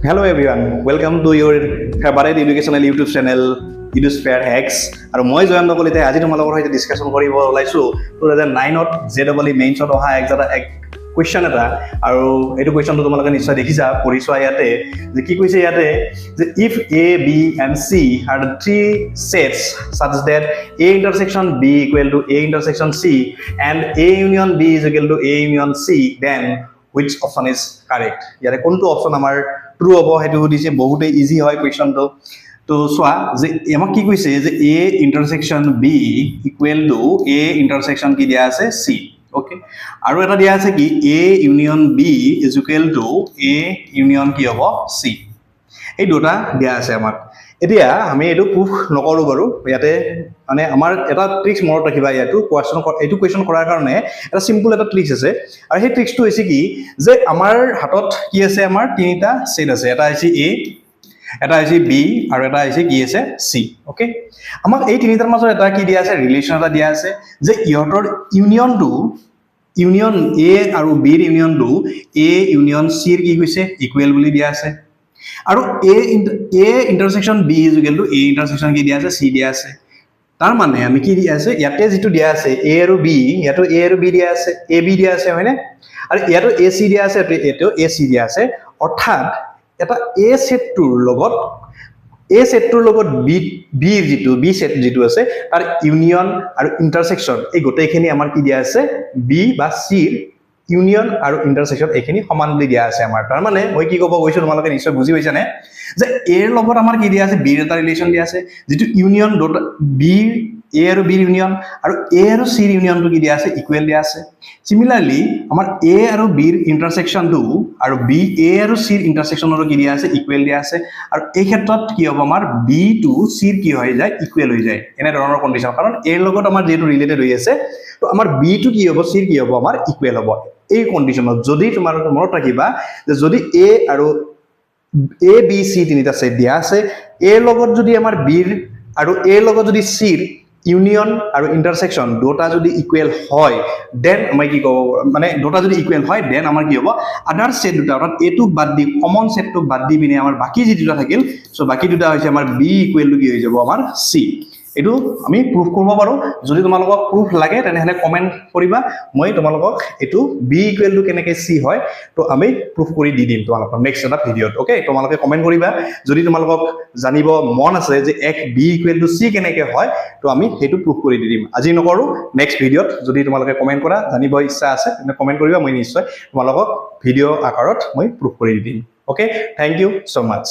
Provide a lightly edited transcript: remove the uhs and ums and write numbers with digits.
Hello everyone, welcome to your favorite educational YouTube channel Edusphere Hacks. আৰু মই জয়ন্ত কলিতে আজি তোমালোকৰ সৈতে ডিসকাশন কৰিব ওলাইছো 2009ত JEE মেইনছত অহা এক কোৱেশ্চন এটা আৰু এইটো কোৱেশ্চনটো তোমালোকে নিশ্চয় দেখিছা পঢ়িছো ইয়াতে যে কি কৈছে ইয়াতে যে if A B and C are the three sets such that A intersection B equal to A intersection C and A union B is equal to A union C, then which option is correct? ইয়াৰে কোনটো option আমাৰ true হ'ব হেতু দিছে বহুতে easy হয় কোৱেশ্চনটো তো সোয়া যে আমাক কি কৈছে যে A intersection B equal to A intersection কি দিয়া আছে C. Okay, আৰু এটা দিয়া আছে কি A union B is equal to A union কি হ'ব C. এই দুটা দিয়া আছে আমাক এতিয়া আমি এটো প্ৰুফ নকৰো বাৰু ইয়াতে মানে আমাৰ এটা ট্ৰিক্স মনত ৰাখিবা ইয়াটো কোৱেশ্চন কৰাৰ কাৰণে এটা সিম্পল এটা ট্ৰিক্স আছে আৰু সেই ট্ৰিক্সটো হৈছে কি যে আমাৰ হাতত কি আছে আমাৰ তিনিটা সেট আছে এটা আছে A এটা আছে B আৰু এটা আছে কি আছে C. ওকে আমাক এই তিনিটাৰ মাজত এটা কি দিয়া আছে ৰিলেচন এটা দিয়া আছে যে ইহতৰ ইউনিয়ন A আৰু B ৰ ইউনিয়নটো A ইউনিয়ন C ৰ কি কৈছে ইকুৱেল বুলি দিয়া আছে আৰু A intersection B is equal to A intersection কি দিয়া আছে C দিয়া আছে তাৰ মানে আমি কি দিয়া আছে ইয়াতে যেটো দিয়া আছে A আৰু B ইয়াতো A আৰু B দিয়া আছে AB দিয়া আছে হয়নে আৰু ইয়াতো AC দিয়া আছে এটো AC দিয়া আছে অৰ্থাৎ এটা A সেটটোৰ লগত B যেটো B সেট যেটো আছে তাৰ ইউনিয়ন আৰু ইন্টাৰসেকশন এই গোটেইখিনি আমাৰ কি দিয়া আছে B বা C ইউনিয়ন আৰু ইন্টাৰসেকশন এখিনি সমান বুলি দিয়া আছে আমাৰ তাৰ মানে মই কি ক'ব গৈছো তোমালোকে নিশ্চয় বুজি পাইছা নে যে A ৰ লগত আমাৰ কি দিয়া আছে B ৰ এটা ৰিলেচন দিয়া আছে যেটো ইউনিয়ন B A আৰু B ইউনিয়ন আৰু A আৰু C ইউনিয়নটো কি দিয়া আছে ইকুৱেল দিয়া আছে সিমিলাৰলি আমাৰ A আৰু B ৰ ইন্টাৰসেকশনটো আৰু B A আৰু C ৰ ইন্টাৰসেকশনৰো কি দিয়া আছে ইকুৱেল দিয়া আছে আৰু এই ক্ষেত্ৰত কি হ'ব আমাৰ B টু C ৰ কি হৈ যায় ইকুৱেল হৈ যায় এনে ধৰণৰ কন্ডিশন কাৰণ A ৰ লগত আমাৰ যেটো ৰিলেটেড হৈ আছে তো আমাৰ B টু কি হ'ব C ৰ কি হ'ব আমাৰ ইকুৱেল হ'ব এই কন্ডিশনত যদি তোমাৰ মনত ৰাখিবা যে যদি A আৰু A B C তিনিটা সেট দিয়া আছে A লগত যদি আমাৰ B আৰু A লগত যদি C ৰ ইউনিয়ন আৰু ইন্টাৰসেকশন দুটা যদি ইকুৱেল হয় দেন আমি কি কব মানে দুটা যদি ইকুৱেল হয় দেন আমাৰ কি হ'ব আদাৰ সেট দুটা অৰ্থাৎ এটো বাদ দি কমন সেটটো বাদ দি বিনে আমাৰ বাকি যি দুটা থাকিল সো বাকি দুটা হৈছে আমাৰ B ইকুৱেল টু কি হৈ যাব আমাৰ C এটো আমি প্ৰুফ কৰিব পাৰো যদি তোমালোকক প্ৰুফ লাগে তেনে কমেন্ট কৰিবা মই তোমালোকক এটো B ইকুৱেল টু কেনেকে C হয় তো আমি প্ৰুফ কৰি দি দিম তোমালোকক নেক্সট এটা ভিডিওত ওকে তোমালোকে কমেন্ট কৰিবা যদি তোমালোকক জানিব মন আছে যে এক B ইকুৱেল টু C কেনেকে হয় তো আমি হেতু প্ৰুফ কৰি দি দিম আজি নকৰো নেক্সট ভিডিওত যদি তোমালোকে কমেন্ট কৰা জানিব ইচ্ছা আছে তেনে কমেন্ট কৰিবা মই নিশ্চয় তোমালোকক ভিডিও আকাৰত মই প্ৰুফ কৰি দি দিম ওকে থ্যাংক ইউ সো মাচ